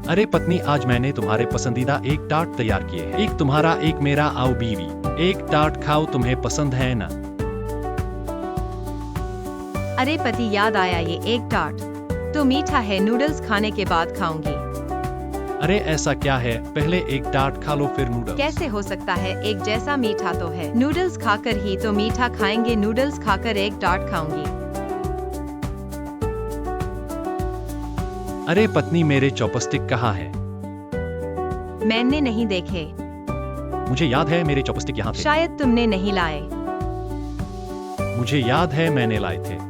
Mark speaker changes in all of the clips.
Speaker 1: अरे पत्नी, आज मैंने तुम्हारे पसंदीदा एक टार्ट तैयार किए हैं। एक तुम्हारा, एक मेरा, आओ बीवी। एक टार्ट खाओ, तुम्हें पसंद है ना?
Speaker 2: अरे पति, याद आया, ये एक टार्ट तो मीठा है, नूडल्स खाने के बाद खाऊंगी।
Speaker 1: अरे ऐसा क्या है, पहले एक टार्ट खा लो फिर नूडल्स।
Speaker 2: कैसे हो सकता है, एक जैसा मीठा तो है। नूडल्स खाकर ही तो मीठा खाएंगे, नूडल्स खाकर एक टार्ट खाऊंगी।
Speaker 1: अरे पत्नी, मेरे चॉपस्टिक कहाँ है?
Speaker 2: मैंने नहीं देखे।
Speaker 1: मुझे याद है मेरे चॉपस्टिक यहाँ थे।
Speaker 2: शायद तुमने नहीं लाए।
Speaker 1: मुझे याद है मैंने लाए थे।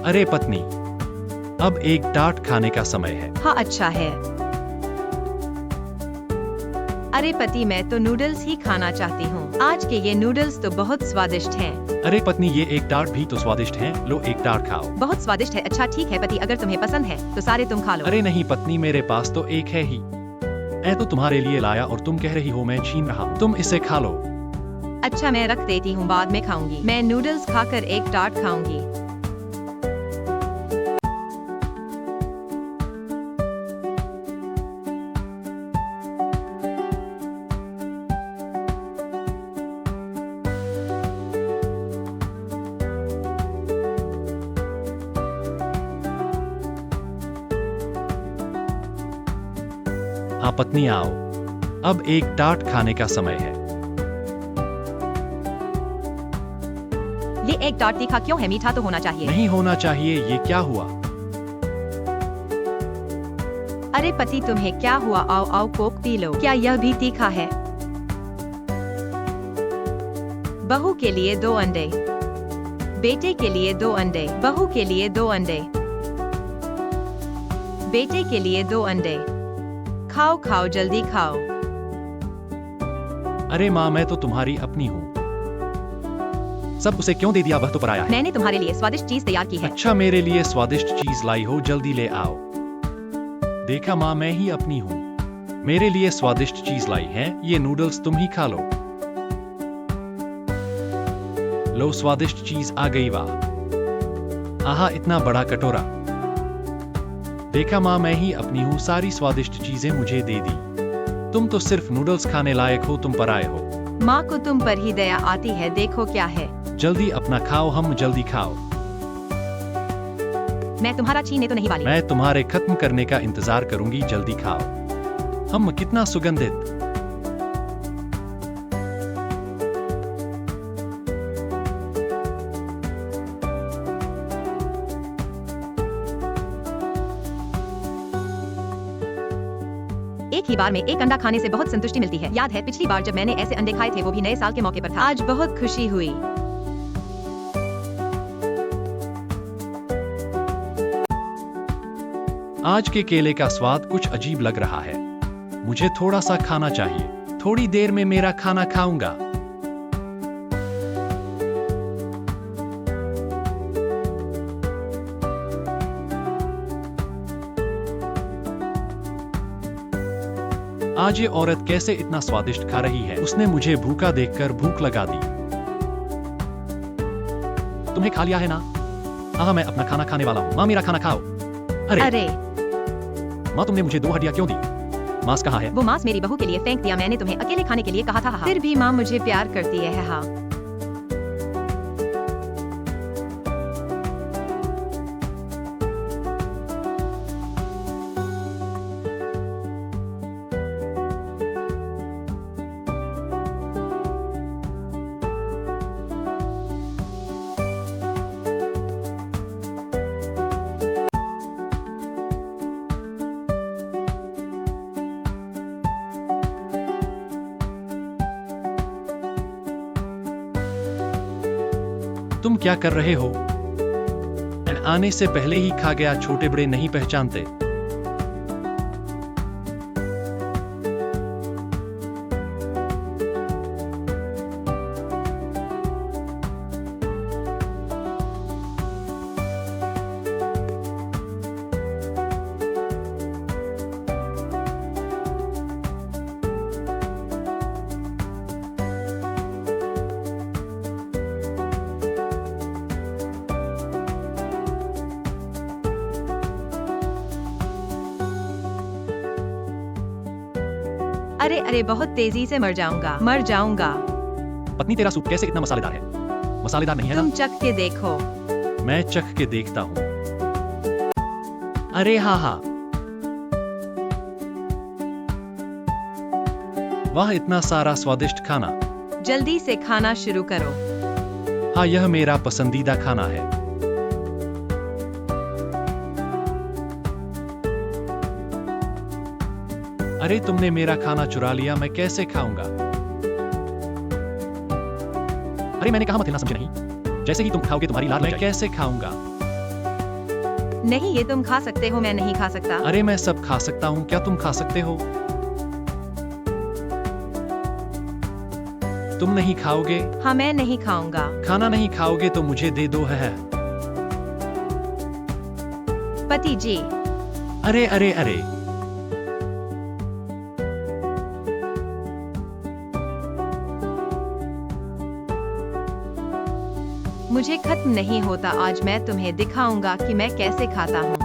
Speaker 1: अरे पत्नी, अब एक टार्ट खाने का समय है।
Speaker 2: हाँ अच्छा है। अरे पति, मैं तो नूडल्स ही खाना चाहती हूँ। आज के ये नूडल्स तो बहुत स्वादिष्ट हैं।
Speaker 1: अरे पत्नी, ये एक टार्ट भी तो स्वादिष्ट है, लो एक टार्ट खाओ।
Speaker 2: बहुत स्वादिष्ट है। अच्छा ठीक है पति, अगर तुम्हें पसंद है तो सारे तुम खा लो।
Speaker 1: अरे नहीं पत्नी, मेरे पास तो एक है ही। मैं तो तुम्हारे लिए लाया और तुम कह रही हो मैं छीन रहा हूँ। तुम इसे खा लो।
Speaker 2: अच्छा मैं रख देती हूँ, बाद में खाऊंगी। मैं नूडल्स खाकर एक टार्ट खाऊंगी।
Speaker 1: हाँ पत्नी, आओ, अब एक टार्ट खाने का समय है।
Speaker 2: ये एक टार्ट तीखा क्यों है? मीठा तो होना चाहिए।
Speaker 1: नहीं होना चाहिए, ये क्या हुआ?
Speaker 2: अरे पति, तुम्हें क्या हुआ? आओ आओ, कोक पी लो। क्या यह भी तीखा है? बहू के लिए 2 अंडे, बेटे के लिए 2 अंडे, बहू के लिए 2 अंडे, बेटे के लिए 2 अंडे। खाओ खाओ, जल्दी खाओ।
Speaker 1: अरे माँ, मैं तो तुम्हारी अपनी हूँ। सब उसे क्यों दे दिया? वह तो पराया है।
Speaker 2: मैंने तुम्हारे लिए स्वादिष्ट चीज तैयार की है।
Speaker 1: अच्छा, मेरे लिए स्वादिष्ट चीज लाई हो, जल्दी ले आओ। देखा माँ, मैं ही अपनी हूँ। मेरे लिए स्वादिष्ट चीज लाई है, ये नूडल्स तुम ही खा लो। लो, स्वादिष्ट चीज आ गई, वाह। आहा, इतना बड़ा कटोरा। देखा माँ, मैं ही अपनी हूँ, सारी स्वादिष्ट चीजें मुझे दे दी। तुम तो सिर्फ नूडल्स खाने लायक हो, तुम पराये हो।
Speaker 2: माँ को तुम पर ही दया आती है, देखो क्या है।
Speaker 1: जल्दी अपना खाओ, हम जल्दी खाओ।
Speaker 2: मैं तुम्हारा छीने तो नहीं वाली।
Speaker 1: मैं तुम्हारे खत्म करने का इंतजार करूंगी, जल्दी खाओ। हम कितना सुगंधित।
Speaker 2: एक ही बार में एक अंडा खाने से बहुत संतुष्टि मिलती है। याद है पिछली बार जब मैंने ऐसे अंडे खाए थे, वो भी नए साल के मौके पर था। आज बहुत खुशी हुई।
Speaker 1: आज के केले का स्वाद कुछ अजीब लग रहा है। मुझे थोड़ा सा खाना चाहिए। थोड़ी देर में मेरा खाना खाऊंगा। आज ये औरत कैसे इतना स्वादिष्ट खा रही है? उसने मुझे भूखा देखकर भूख लगा दी। तुम्हें खा लिया है ना? हाँ, मैं अपना खाना खाने वाला हूँ। माँ, मेरा खाना खाओ। अरे माँ, तुमने मुझे 2 हड्डियाँ क्यों दी? मांस कहाँ है?
Speaker 2: वो मांस मेरी बहू के लिए फेंक दिया। मैंने तुम्हें अकेले खाने के लिए कहा था। हाँ। फिर भी माँ मुझे प्यार करती है। हाँ।
Speaker 1: तुम क्या कर रहे हो? आने से पहले ही खा गया, छोटे बड़े नहीं पहचानते।
Speaker 2: अरे अरे बहुत तेजी से मर जाऊंगा।
Speaker 1: पत्नी तेरा सूप कैसे इतना मसालेदार है? मसालेदार नहीं है
Speaker 2: तुम
Speaker 1: ना?
Speaker 2: चख के देखो।
Speaker 1: मैं चख के देखता हूँ। अरे हाँ हाँ, वाह इतना सारा स्वादिष्ट खाना।
Speaker 2: जल्दी से खाना शुरू करो।
Speaker 1: हाँ यह मेरा पसंदीदा खाना है। अरे तुमने मेरा खाना चुरा लिया, मैं कैसे खाऊंगा? अरे मैंने कहा मत हिलना, समझे नहीं? जैसे ही तुम खाओगे तुम्हारी लात मैं कैसे खाऊंगा?
Speaker 2: नहीं ये तुम खा सकते हो, मैं नहीं खा सकता।
Speaker 1: अरे मैं सब खा सकता हूँ, क्या तुम खा सकते हो? तुम नहीं खाओगे?
Speaker 2: हाँ मैं नहीं खाऊंगा।
Speaker 1: खाना नहीं खाओगे तो मुझे दे दो है।
Speaker 2: पति जी।
Speaker 1: अरे अरे अरे,
Speaker 2: मुझे खत्म नहीं होता, आज मैं तुम्हें दिखाऊंगा कि मैं कैसे खाता हूँ।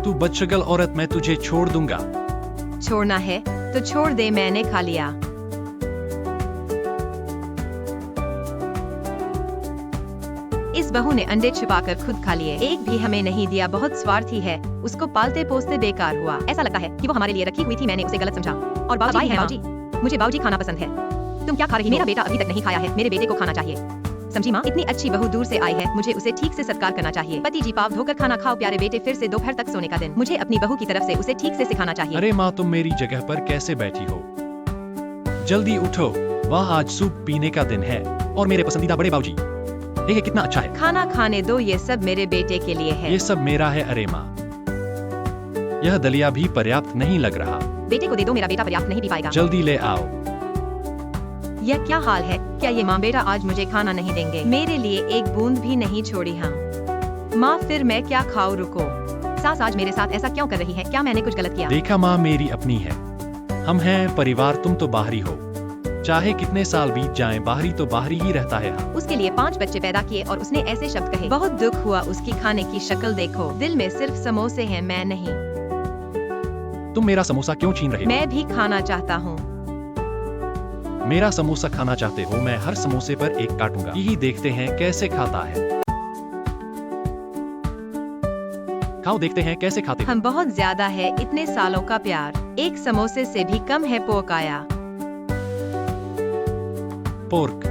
Speaker 1: तू बदशक्ल औरत, मैं तुझे छोड़ दूंगा।
Speaker 2: छोड़ना है तो छोड़ दे, मैंने खा लिया। इस बहू ने अंडे छुपाकर खुद खा लिए, एक भी हमें नहीं दिया, बहुत स्वार्थी है। उसको पालते पोसते बेकार हुआ। ऐसा लगता है कि वो हमारे लिए रखी हुई थी, मैंने उसे गलत समझा। और बाबूजी है बाबूजी, मुझे बाबूजी खाना पसंद है। तुम क्या खा रही हो? मेरा बेटा अभी तक नहीं खाया है, मेरे बेटे को खाना चाहिए। समझी माँ, इतनी अच्छी बहू दूर से आई है, मुझे उसे ठीक से सत्कार करना चाहिए। पति जी पाव धोकर खाना खाओ प्यारे बेटे, फिर से दोपहर तक सोने का दिन। मुझे अपनी बहू की तरफ से उसे ठीक से सिखाना चाहिए।
Speaker 1: अरे माँ, तुम मेरी जगह पर कैसे बैठी हो? जल्दी उठो, वाह आज सूप पीने का दिन है और मेरे पसंदीदा बड़े बाबूजी। ये कितना अच्छा है।
Speaker 2: खाना खाने दो, ये सब मेरे बेटे के लिए है।
Speaker 1: ये सब मेरा है। अरे माँ, यह दलिया भी पर्याप्त नहीं लग रहा।
Speaker 2: बेटे को दे दो, मेरा बेटा पर्याप्त नहीं पी पाएगा।
Speaker 1: जल्दी ले आओ।
Speaker 2: यह क्या हाल है? क्या ये माँ बेटा आज मुझे खाना नहीं देंगे? मेरे लिए एक बूंद भी नहीं छोड़ी। हाँ माँ, फिर मैं क्या खाऊं? रुको, सास आज मेरे साथ ऐसा क्यों कर रही है? क्या मैंने कुछ गलत किया?
Speaker 1: देखा माँ, मेरी अपनी है, हम हैं परिवार, तुम तो बाहरी हो। चाहे कितने साल बीत जाएं, बाहरी तो बाहरी ही रहता है।
Speaker 2: उसके लिए 5 बच्चे पैदा किए और उसने ऐसे शब्द कहे। बहुत दुख हुआ। उसकी खाने की शक्ल देखो, दिल में सिर्फ समोसे हैं, मैं नहीं।
Speaker 1: तुम मेरा समोसा क्यों छीन रहे हो?
Speaker 2: मैं भी खाना चाहता हूँ।
Speaker 1: मेरा समोसा खाना चाहते हो? मैं हर समोसे पर एक काटूंगा। यही देखते हैं कैसे खाता है। खाओ, देखते हैं कैसे खाते हो।
Speaker 2: हम बहुत ज्यादा है, इतने सालों का प्यार एक समोसे से भी कम है। पोकाया
Speaker 1: पोर्क,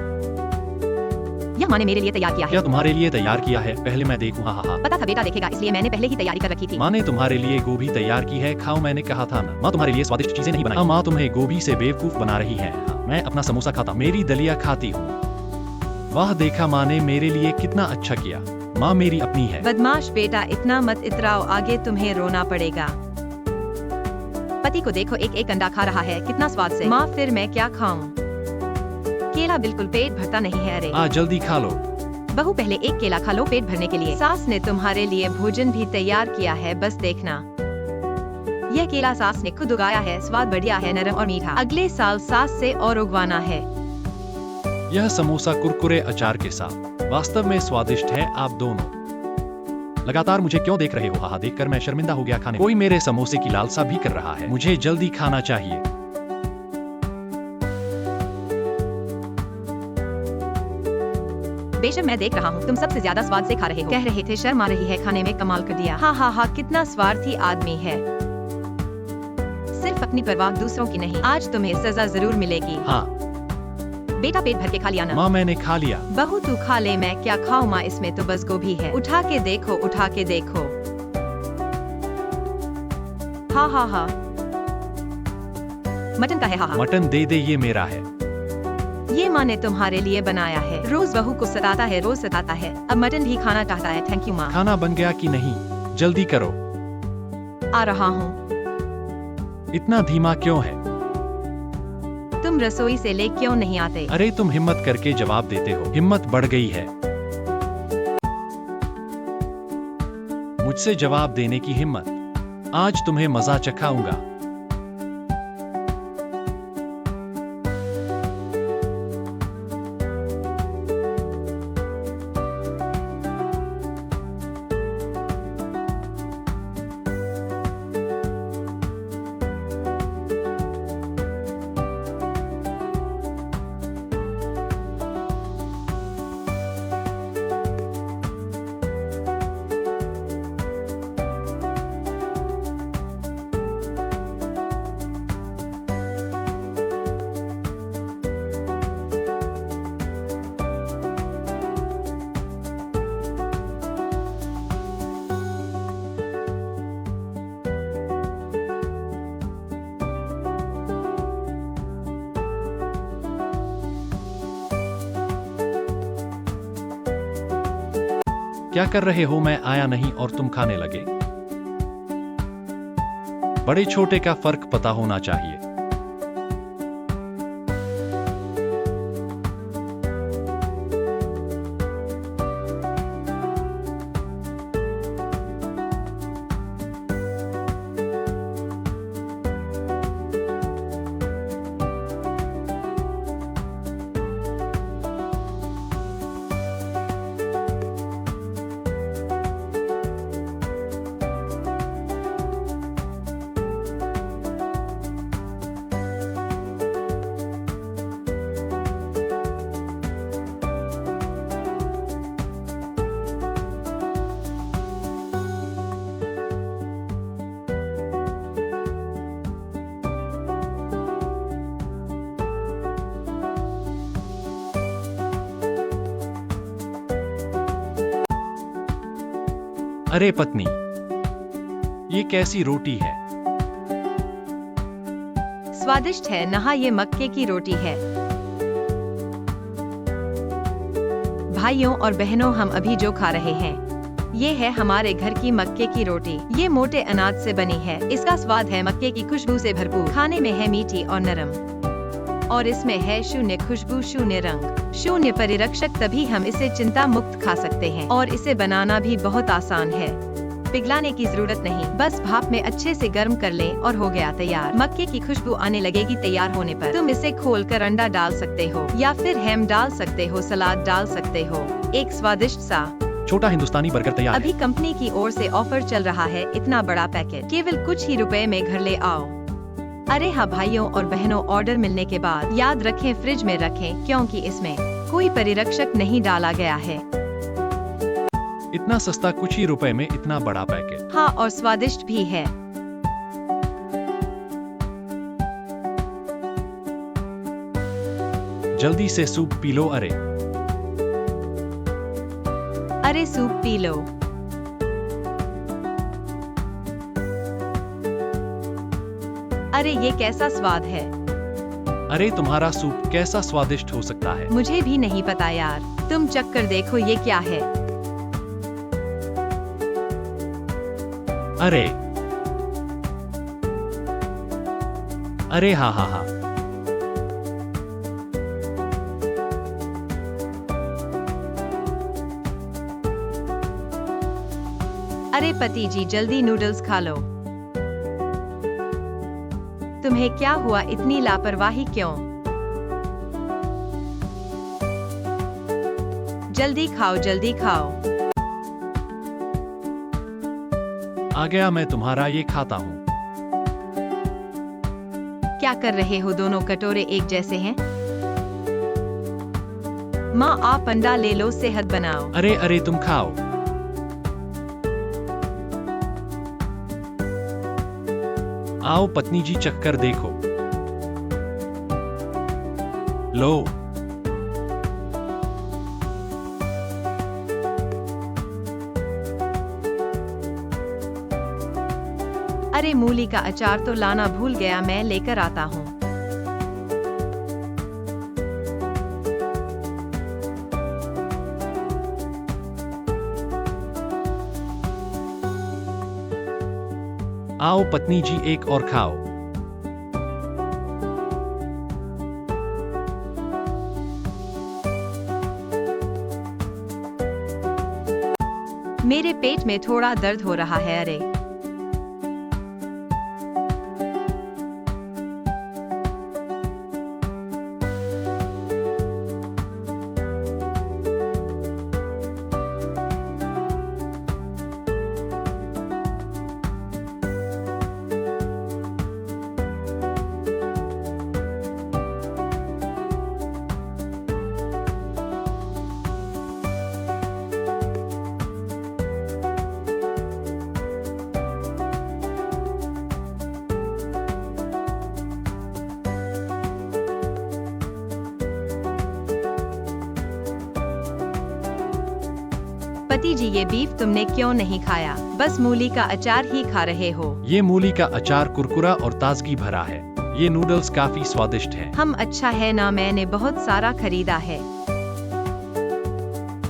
Speaker 2: यह माँ ने मेरे लिए तैयार किया है।
Speaker 1: क्या तुम्हारे लिए तैयार किया है? पहले मैं देखूं। हाँ हाँ हाँ।
Speaker 2: पता था बेटा देखेगा, इसलिए मैंने पहले ही तैयारी कर रखी थी।
Speaker 1: माँ ने तुम्हारे लिए गोभी तैयार की है, खाओ, मैंने कहा था ना। माँ तुम्हारे लिए स्वादिष्ट चीजें नहीं बनाई। हाँ, माँ तुम्हें गोभी से बेवकूफ बना रही है। हाँ, मैं अपना समोसा खाता, मेरी दलिया खाती हूँ। वाह देखा, माँ ने मेरे लिए कितना अच्छा किया। माँ मेरी अपनी है।
Speaker 2: बदमाश बेटा, इतना मत इतराओ, आगे तुम्हें रोना पड़ेगा। पति को देखो, एक एक अंडा खा रहा है, कितना स्वाद से। माँ फिर मैं क्या खाऊं? केला बिल्कुल पेट भरता नहीं है। अरे
Speaker 1: जल्दी खा लो।
Speaker 2: बहू पहले एक केला खा लो पेट भरने के लिए। सास ने तुम्हारे लिए भोजन भी तैयार किया है, बस देखना। यह केला सास ने खुद उगाया है, स्वाद बढ़िया है, नरम और मीठा। अगले साल सास से और उगवाना है।
Speaker 1: यह समोसा कुरकुरे अचार के साथ वास्तव में स्वादिष्ट है। आप दोनों लगातार मुझे क्यों देख रहे हो? हाँ, देखकर मैं शर्मिंदा हो गया। खाने कोई मेरे समोसे की लालसा भी कर रहा है, मुझे जल्दी खाना चाहिए।
Speaker 2: बेशक मैं देख रहा हूँ, तुम सबसे ज्यादा स्वाद से खा रहे हो। कह रहे थे शर्म आ रही है, खाने में कमाल कर दिया। हाँ हाँ हाँ, कितना स्वार्थी आदमी है, सिर्फ अपनी परवाह दूसरों की नहीं। आज तुम्हें सजा जरूर मिलेगी।
Speaker 1: हाँ
Speaker 2: बेटा पेट भर के खा लिया ना?
Speaker 1: माँ मैंने खा लिया।
Speaker 2: बहू तू खा ले, मैं क्या खाऊं? माँ इसमें तो बस गोभी है। उठा के देखो, उठा के देखो। हाँ हाँ हाँ, मटन का है। हाँ हाँ,
Speaker 1: मटन दे दे, ये मेरा है।
Speaker 2: ये माँ ने तुम्हारे लिए बनाया है। रोज बहू को सताता है, रोज सताता है, अब मटन भी खाना चाहता है। थैंक यू माँ।
Speaker 1: खाना बन गया कि नहीं? जल्दी करो।
Speaker 2: आ रहा हूँ।
Speaker 1: इतना धीमा क्यों है?
Speaker 2: तुम रसोई से ले क्यों नहीं आते?
Speaker 1: अरे तुम हिम्मत करके जवाब देते हो। हिम्मत बढ़ गई है। मुझसे जवाब देने की हिम्मत। आज तुम्हें मजा चखाऊंगा। क्या कर रहे हो? मैं आया नहीं और तुम खाने लगे। बड़े छोटे का फर्क पता होना चाहिए। अरे पत्नी, ये कैसी रोटी है?
Speaker 2: स्वादिष्ट है ना? ये मक्के की रोटी है। भाइयों और बहनों, हम अभी जो खा रहे हैं ये है हमारे घर की मक्के की रोटी। ये मोटे अनाज से बनी है। इसका स्वाद है मक्के की खुशबू से भरपूर। खाने में है मीठी और नरम, और इसमें है शून्य खुशबू, शून्य रंग, शून्य परिरक्षक। तभी हम इसे चिंता मुक्त खा सकते हैं। और इसे बनाना भी बहुत आसान है। पिघलाने की जरूरत नहीं, बस भाप में अच्छे से गर्म कर लें और हो गया तैयार। मक्के की खुशबू आने लगेगी तैयार होने पर। तुम इसे खोलकर अंडा डाल सकते हो या फिर हैम डाल सकते हो, सलाद डाल सकते हो। एक स्वादिष्ट सा
Speaker 1: छोटा हिंदुस्तानी बर्गर तैयार
Speaker 2: अभी
Speaker 1: है।
Speaker 2: कंपनी की ओर से ऑफर चल रहा है। इतना बड़ा पैकेट केवल कुछ ही रुपए में घर ले आओ। अरे हाँ भाइयों और बहनों, ऑर्डर मिलने के बाद याद रखें फ्रिज में रखें, क्योंकि इसमें कोई परिरक्षक नहीं डाला गया है।
Speaker 1: इतना सस्ता, कुछ ही रुपए में इतना बड़ा पैकेट।
Speaker 2: हाँ, और स्वादिष्ट भी है।
Speaker 1: जल्दी से सूप पी लो।
Speaker 2: अरे सूप पी लो। अरे ये कैसा स्वाद है?
Speaker 1: अरे तुम्हारा सूप कैसा स्वादिष्ट हो सकता है?
Speaker 2: मुझे भी नहीं पता यार। तुम चख कर देखो ये क्या है।
Speaker 1: अरे अरे हाँ हाँ हाँ।
Speaker 2: अरे पति जी, जल्दी नूडल्स खा लो। तुम्हें क्या हुआ? इतनी लापरवाही क्यों? जल्दी खाओ, जल्दी खाओ।
Speaker 1: आ गया, मैं तुम्हारा ये खाता हूँ।
Speaker 2: क्या कर रहे हो? दोनों कटोरे एक जैसे हैं। माँ, आप अंडा ले लो, सेहत बनाओ।
Speaker 1: अरे अरे तुम खाओ। आओ पत्नी जी, चखकर देखो। लो।
Speaker 2: अरे मूली का अचार तो लाना भूल गया, मैं लेकर आता हूँ।
Speaker 1: आओ पत्नी जी, एक और खाओ।
Speaker 2: मेरे पेट में थोड़ा दर्द हो रहा है। अरे पति जी, ये बीफ तुमने क्यों नहीं खाया? बस मूली का अचार ही खा रहे हो।
Speaker 1: ये मूली का अचार कुरकुरा और ताजगी भरा है। ये नूडल्स काफी स्वादिष्ट हैं।
Speaker 2: हम अच्छा है ना, मैंने बहुत सारा खरीदा है।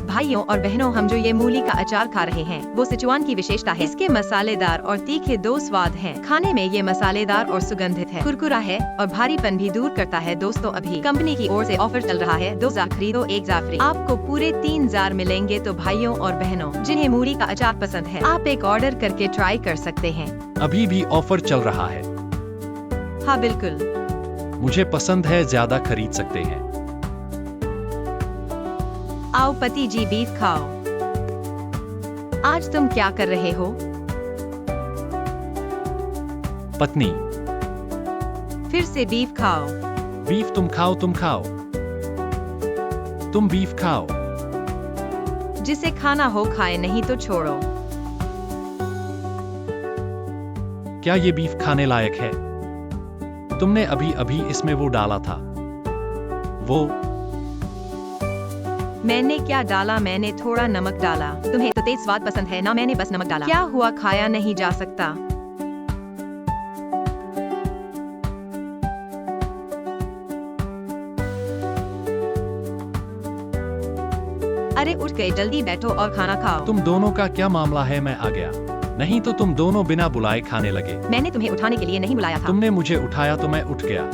Speaker 2: भाइयों और बहनों, हम जो ये मूली का अचार खा रहे हैं वो सिचुआन की विशेषता है। इसके मसालेदार और तीखे दो स्वाद हैं। खाने में ये मसालेदार और सुगंधित है, कुरकुरा है और भारीपन भी दूर करता है। दोस्तों, अभी कंपनी की ओर से ऑफर चल रहा है, 2 जार खरीदो 1 जार फ्री। आपको पूरे 3 जार मिलेंगे। तो भाइयों और बहनों, जिन्हें मूली का अचार पसंद है, आप एक ऑर्डर करके ट्राई कर सकते हैं।
Speaker 1: अभी भी ऑफर चल रहा है।
Speaker 2: हाँ बिल्कुल।
Speaker 1: मुझे पसंद है, ज्यादा खरीद सकते हैं।
Speaker 2: आओ पति जी, बीफ खाओ। आज तुम क्या कर रहे हो?
Speaker 1: पत्नी,
Speaker 2: फिर से बीफ खाओ।
Speaker 1: बीफ तुम खाओ, तुम खाओ। तुम बीफ खाओ।
Speaker 2: जिसे खाना हो खाए, नहीं तो छोड़ो।
Speaker 1: क्या ये बीफ खाने लायक है? तुमने अभी अभी इसमें वो डाला था। वो
Speaker 2: मैंने क्या डाला? मैंने थोड़ा नमक डाला। तुम्हें तो तेज स्वाद पसंद है ना, मैंने बस नमक डाला। क्या हुआ, खाया नहीं जा सकता? अरे उठ गए, जल्दी बैठो और खाना खाओ।
Speaker 1: तुम दोनों का क्या मामला है? मैं आ गया। नहीं तो तुम दोनों बिना बुलाए खाने लगे।
Speaker 2: मैंने तुम्हें उठाने के लिए नहीं बुलाया था।
Speaker 1: तुमने मुझे उठाया तो मैं उठ गया।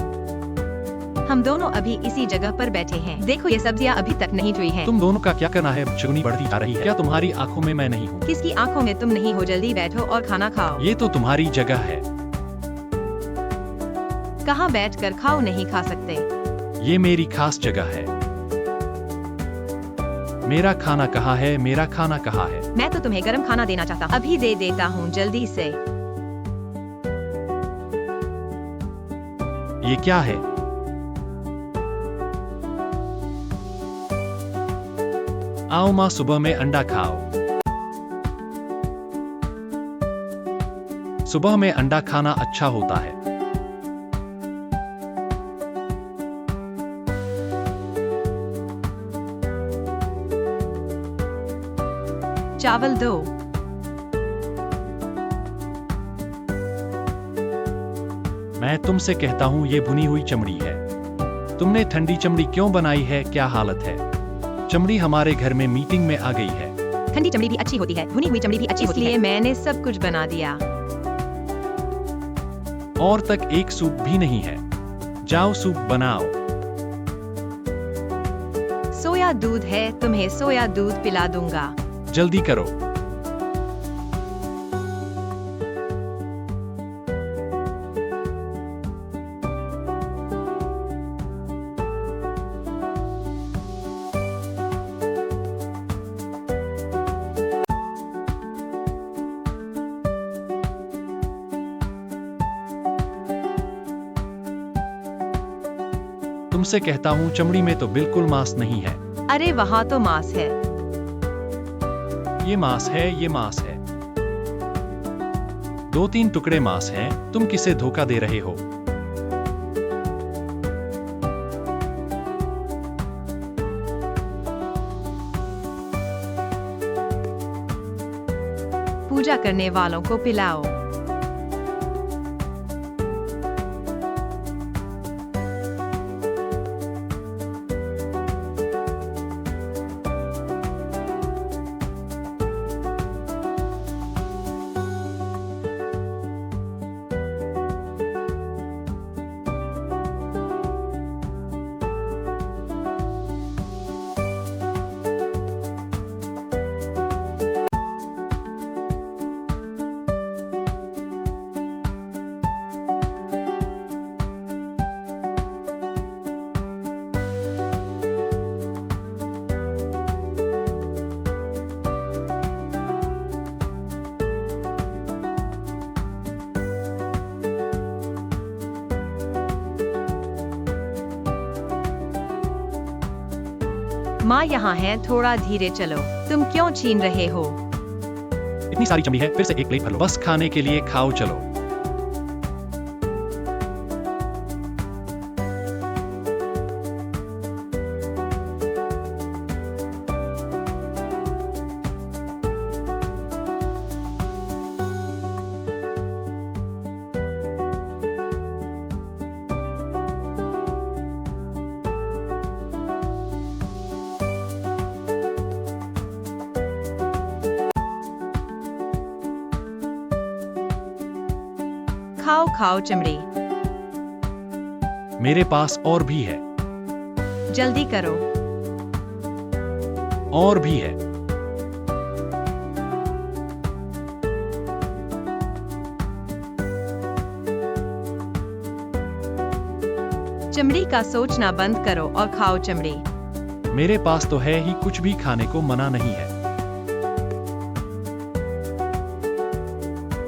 Speaker 2: हम दोनों अभी इसी जगह पर बैठे हैं। देखो, ये सब्जियां अभी तक नहीं धुई हैं।
Speaker 1: तुम दोनों का क्या करना है? चुगनी बढ़ती जा रही है। क्या तुम्हारी आंखों में मैं नहीं हूँ?
Speaker 2: किसकी आंखों में तुम नहीं हो? जल्दी बैठो और खाना खाओ।
Speaker 1: ये तो तुम्हारी जगह है।
Speaker 2: कहाँ बैठकर खाओ? नहीं खा सकते।
Speaker 1: ये मेरी खास जगह है। मेरा खाना कहाँ है? मेरा खाना कहाँ है?
Speaker 2: मैं तो तुम्हें गरम खाना देना चाहता। अभी दे देता हूँ, जल्दी से।
Speaker 1: ये क्या है? आओ माँ, सुबह में अंडा खाओ। सुबह में अंडा खाना अच्छा होता है।
Speaker 2: चावल दो।
Speaker 1: मैं तुमसे कहता हूँ, ये भुनी हुई चमड़ी है। तुमने ठंडी चमड़ी क्यों बनाई है? क्या हालत है? चमड़ी हमारे घर में मीटिंग में आ गई है।
Speaker 2: ठंडी चमड़ी भी अच्छी होती है, भुनी हुई चमड़ी भी अच्छी होती है। इसलिए मैंने सब कुछ बना दिया।
Speaker 1: और तक एक सूप भी नहीं है। जाओ सूप बनाओ।
Speaker 2: सोया दूध है, तुम्हें सोया दूध पिला दूंगा।
Speaker 1: जल्दी करो। तुमसे कहता हूँ, चमड़ी में तो बिल्कुल मांस नहीं है।
Speaker 2: अरे वहाँ तो मांस है।
Speaker 1: ये मांस है, ये मांस है। 2-3 टुकड़े मांस हैं। तुम किसे धोखा दे रहे हो?
Speaker 2: पूजा करने वालों को पिलाओ। माँ यहाँ है, थोड़ा धीरे चलो। तुम क्यों छीन रहे हो?
Speaker 1: इतनी सारी चमड़ी है, फिर से एक प्लेट भर लो। बस खाने के लिए खाओ, चलो।
Speaker 2: खाओ खाओ चमड़ी,
Speaker 1: मेरे पास और भी है।
Speaker 2: जल्दी करो।
Speaker 1: और भी है।
Speaker 2: चमड़ी का सोचना बंद करो और खाओ चमड़ी।
Speaker 1: मेरे पास तो है ही, कुछ भी खाने को मना नहीं है।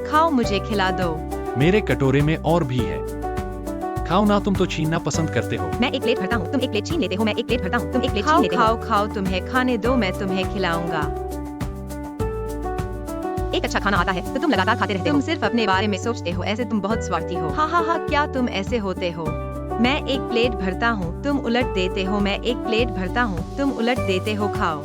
Speaker 2: खाओ, मुझे खिला दो।
Speaker 1: मेरे कटोरे में और भी है। खाओ ना, तुम तो छीनना पसंद करते हो।
Speaker 2: मैं एक प्लेट भरता हूँ, तुम एक प्लेट छीन लेते हो। मैं एक प्लेट भरता हूँ, तुम एक प्लेट छीन लेते हो। खाओ खाओ, तुम्हें खाने दो, मैं तुम्हें खिलाऊंगा। एक अच्छा खाना आता है तो तुम लगातार खाते रहते हो। तुम सिर्फ अपने बारे में सोचते हो, ऐसे तुम बहुत स्वार्थी हो। हाँ हाँ हाँ, क्या तुम ऐसे होते हो? मैं एक प्लेट भरता हूँ, तुम उलट देते हो। मैं एक प्लेट भरता हूँ, तुम उलट देते हो। खाओ।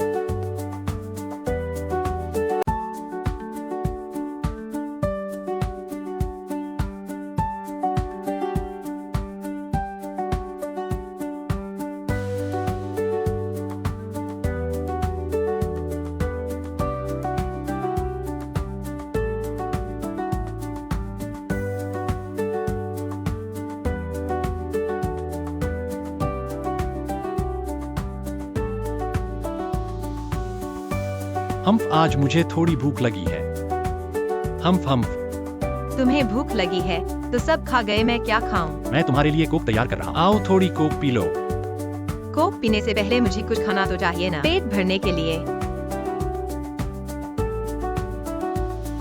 Speaker 1: हम्फ, आज मुझे थोड़ी भूख लगी है। हम्फ हम्फ।
Speaker 2: तुम्हें भूख लगी है तो सब खा गए, मैं क्या खाऊं?
Speaker 1: मैं तुम्हारे लिए कोक तैयार कर रहा हूँ। आओ, थोड़ी कोक पी लो।
Speaker 2: कोक पीने से पहले मुझे कुछ खाना तो चाहिए ना, पेट भरने के लिए।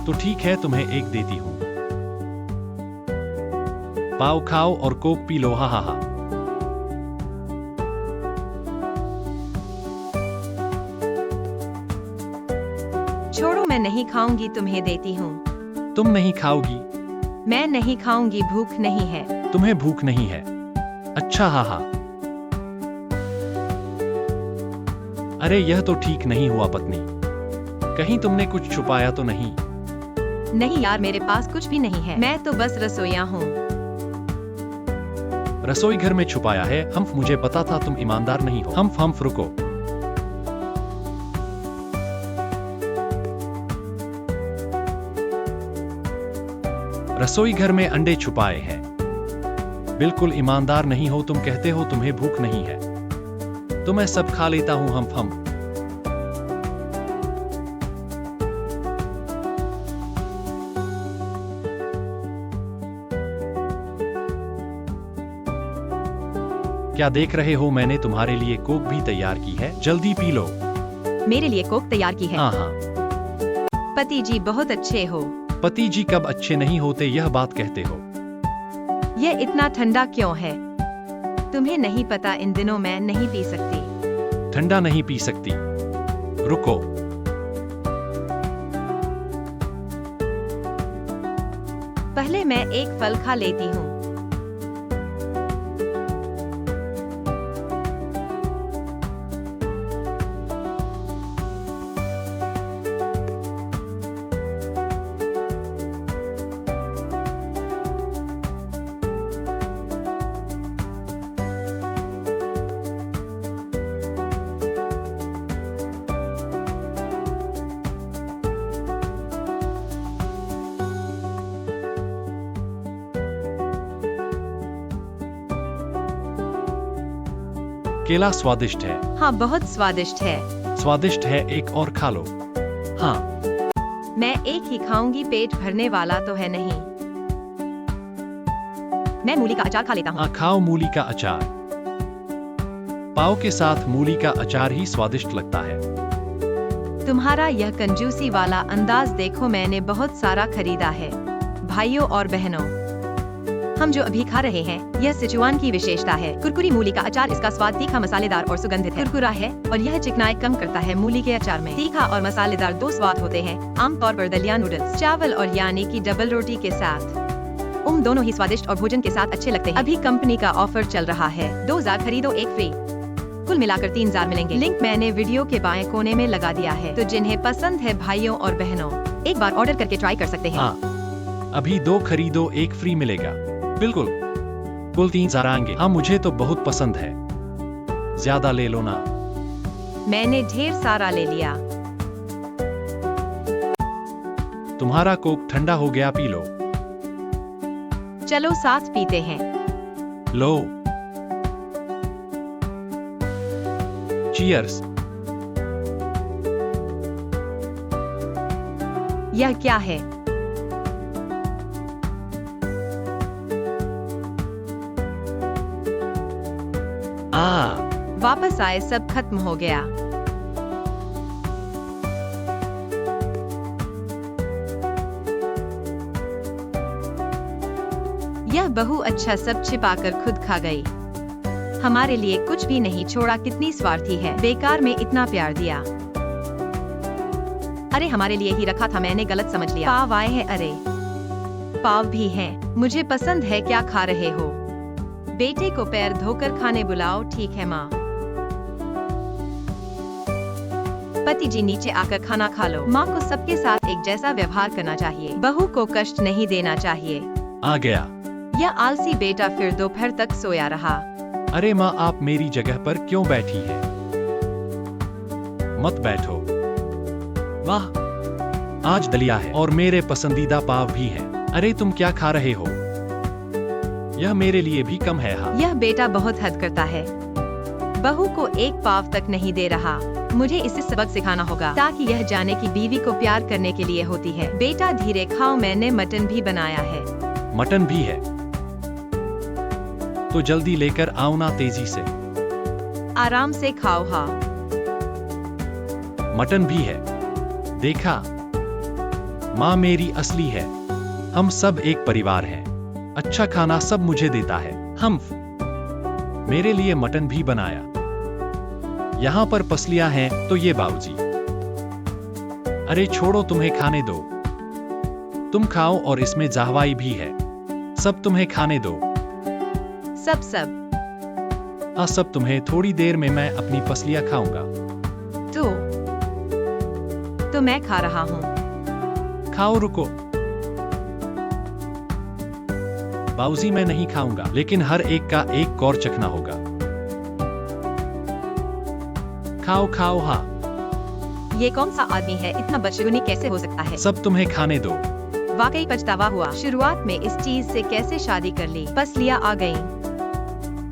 Speaker 1: तो ठीक है, तुम्हें एक देती हूँ। पाव खाओ और कोक पी लो। हा हा हा।
Speaker 2: छोड़ो, मैं नहीं खाऊंगी, तुम्हें देती हूँ।
Speaker 1: तुम नहीं खाओगी?
Speaker 2: मैं नहीं खाऊंगी, भूख नहीं है।
Speaker 1: तुम्हें भूख नहीं है? अच्छा, हा हा। अरे, यह तो ठीक नहीं हुआ पत्नी। कहीं तुमने कुछ छुपाया तो नहीं?
Speaker 2: नहीं यार, मेरे पास कुछ भी नहीं है। मैं तो बस रसोइया हूँ।
Speaker 1: रसोई घर में छुपाया है? हम्फ, मुझे पता था तुम ईमानदार नहीं हो। हम्फ हम्फ, रुको। रसोई घर में अंडे छुपाए हैं। बिल्कुल ईमानदार नहीं हो तुम। कहते हो तुम्हें भूख नहीं है तो मैं सब खा लेता हूं। हम्फ हम्फ। क्या देख रहे हो? मैंने तुम्हारे लिए कोक भी तैयार की है, जल्दी पी लो।
Speaker 2: मेरे लिए कोक तैयार की है?
Speaker 1: हाँ हाँ।
Speaker 2: पति जी बहुत अच्छे हो।
Speaker 1: पति जी कब अच्छे नहीं होते, यह बात कहते हो?
Speaker 2: यह इतना ठंडा क्यों है? तुम्हें नहीं पता, इन दिनों मैं नहीं पी सकती।
Speaker 1: ठंडा नहीं पी सकती? रुको।
Speaker 2: पहले मैं एक फल खा लेती हूँ।
Speaker 1: केला स्वादिष्ट है।
Speaker 2: हाँ, बहुत स्वादिष्ट है।
Speaker 1: स्वादिष्ट है, एक और खा लो। हाँ।
Speaker 2: मैं एक ही खाऊंगी, पेट भरने वाला तो है नहीं। मैं मूली का अचार खा लेता हूँ।
Speaker 1: हाँ, खाओ मूली का अचार। पाव के साथ मूली का अचार ही स्वादिष्ट लगता है।
Speaker 2: तुम्हारा यह कंजूसी वाला अंदाज देखो, मैंने बहुत सारा खरीदा है। भाइयों और बहनों, हम जो अभी खा रहे हैं यह सिचुआन की विशेषता है। कुरकुरी मूली का अचार, इसका स्वाद तीखा, मसालेदार और सुगंधित है। कुरकुरा है और यह चिकनाई कम करता है। मूली के अचार में तीखा और मसालेदार दो स्वाद होते हैं। आमतौर पर दलिया, नूडल्स, चावल और यानी कि डबल रोटी के साथ दोनों ही स्वादिष्ट और भोजन के साथ अच्छे लगते हैं। अभी कंपनी का ऑफर चल रहा है, 2000 खरीदो 1 फ्री। कुल मिलाकर 3000 मिलेंगे। लिंक मैंने वीडियो के बाएं कोने में लगा दिया है, तो जिन्हें पसंद है भाइयों और बहनों, एक बार ऑर्डर करके ट्राई कर सकते हैं।
Speaker 1: हाँ, अभी 2 खरीदो 1 फ्री मिलेगा। बिल्कुल, कुल 3000 आएंगे। हाँ, मुझे तो बहुत पसंद है, ज्यादा ले लो ना।
Speaker 2: मैंने ढेर सारा ले लिया।
Speaker 1: तुम्हारा कोक ठंडा हो गया, पी लो।
Speaker 2: चलो साथ पीते हैं।
Speaker 1: लो, चीयर्स।
Speaker 2: यह क्या है? वापस आए, सब खत्म हो गया। यह बहू अच्छा सब छिपाकर खुद खा गई। हमारे लिए कुछ भी नहीं छोड़ा। कितनी स्वार्थी है, बेकार में इतना प्यार दिया। अरे हमारे लिए ही रखा था, मैंने गलत समझ लिया। पाव आए हैं। अरे पाव भी हैं, मुझे पसंद है। क्या खा रहे हो? बेटे को पैर धोकर खाने बुलाओ। ठीक है माँ। पति जी नीचे आकर खाना खा लो। माँ को सबके साथ एक जैसा व्यवहार करना चाहिए, बहू को कष्ट नहीं देना चाहिए।
Speaker 1: आ गया।
Speaker 2: यह आलसी बेटा फिर दोपहर तक सोया रहा।
Speaker 1: अरे माँ, आप मेरी जगह पर क्यों बैठी है? मत बैठो। वाह, आज दलिया है और मेरे पसंदीदा पाव भी हैं। अरे तुम क्या खा रहे हो? यह मेरे लिए भी कम है। हाँ,
Speaker 2: यह बेटा बहुत हद करता है, बहू को एक पाव तक नहीं दे रहा। मुझे इसे सबक सिखाना होगा ताकि यह जाने कि बीवी को प्यार करने के लिए होती है। बेटा धीरे खाओ, मैंने मटन भी बनाया है।
Speaker 1: मटन भी है तो जल्दी लेकर आओ ना, तेजी से।
Speaker 2: आराम से खाओ। हाँ,
Speaker 1: मटन भी है। देखा, माँ मेरी असली है। हम सब एक परिवार हैं। अच्छा खाना सब मुझे देता है। हम मेरे लिए मटन भी बनाया। यहाँ पर पसलियां हैं तो ये बाबूजी। अरे छोड़ो, तुम्हें खाने दो। तुम खाओ और इसमें जाहवाई भी है। सब तुम्हें खाने दो।
Speaker 2: सब।
Speaker 1: हाँ, सब तुम्हें। थोड़ी देर में मैं अपनी पसलियां खाऊंगा।
Speaker 2: तो मैं खा रहा हूँ।
Speaker 1: खाओ, रुको। बाबूजी मैं नहीं खाऊंगा, लेकिन हर एक का एक कौर चखना होगा। खाओ खाओ। हाँ,
Speaker 2: ये कौन सा आदमी है? इतना बदशगुनी कैसे हो सकता है?
Speaker 1: सब तुम्हें खाने दो।
Speaker 2: वाकई पछतावा हुआ। शुरुआत में इस चीज से कैसे शादी कर ली। पसलियां आ गईं।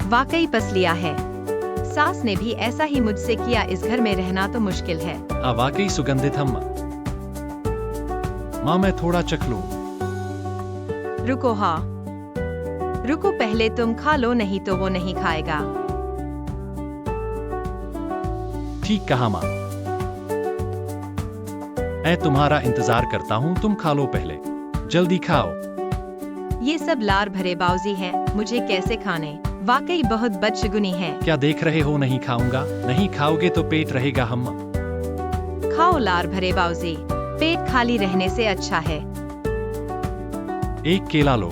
Speaker 2: वाकई पसलियां है। सास ने भी ऐसा ही मुझसे किया। इस घर में रहना तो मुश्किल है।
Speaker 1: वाकई सुगंधित। हम माँ, मैं थोड़ा चख लूं।
Speaker 2: रुको। हाँ रुको, पहले तुम खा लो, नहीं तो वो नहीं खाएगा।
Speaker 1: ठीक कहा माँ। मैं तुम्हारा इंतजार करता हूँ। तुम खा लो पहले, जल्दी खाओ।
Speaker 2: ये सब लार भरे बाउजी हैं, मुझे कैसे खाने? वाकई बहुत बदशगुनी है।
Speaker 1: क्या देख रहे हो? नहीं खाऊंगा। नहीं खाओगे तो पेट रहेगा। हम
Speaker 2: खाओ लार भरे बाउजी, पेट खाली रहने से अच्छा है।
Speaker 1: एक केला लो।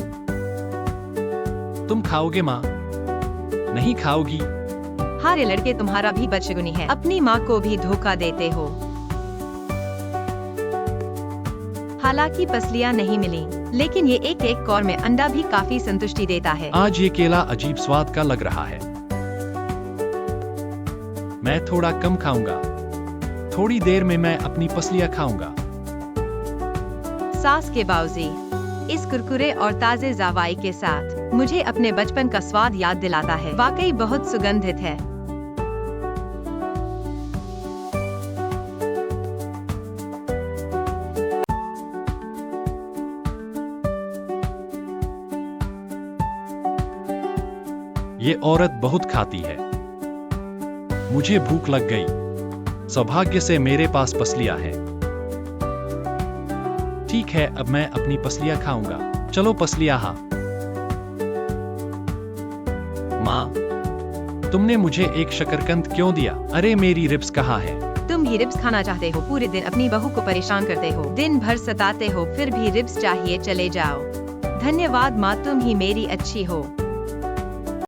Speaker 1: तुम खाओगे माँ? नहीं खाओगी?
Speaker 2: हारे लड़के, तुम्हारा भी बदशगुनी है। अपनी माँ को भी धोखा देते हो। हालांकि पसलियां नहीं मिली, लेकिन ये एक एक कौर में अंडा भी काफी संतुष्टि देता है।
Speaker 1: आज ये केला अजीब स्वाद का लग रहा है। मैं थोड़ा कम खाऊंगा। थोड़ी देर में मैं अपनी पसलियां खाऊंगा।
Speaker 2: सास के बाउजी, इस कुरकुरे और ताजे जावाई के साथ मुझे अपने बचपन का स्वाद याद दिलाता है। वाकई बहुत सुगंधित है।
Speaker 1: ये औरत बहुत खाती है। मुझे भूख लग गई। सौभाग्य से मेरे पास पसलियां हैं। ठीक है, अब मैं अपनी पसलियां खाऊंगा। चलो पसलियां। हाँ, माँ, तुमने मुझे एक शकरकंद क्यों दिया? अरे मेरी रिब्स कहाँ है?
Speaker 2: तुम ही रिब्स खाना चाहते हो, पूरे दिन अपनी बहू को परेशान करते हो, दिन भर सताते हो, फिर भी रिब्स चाहिए, चले जाओ। धन्यवाद माँ, तुम ही मेरी अच्छी हो।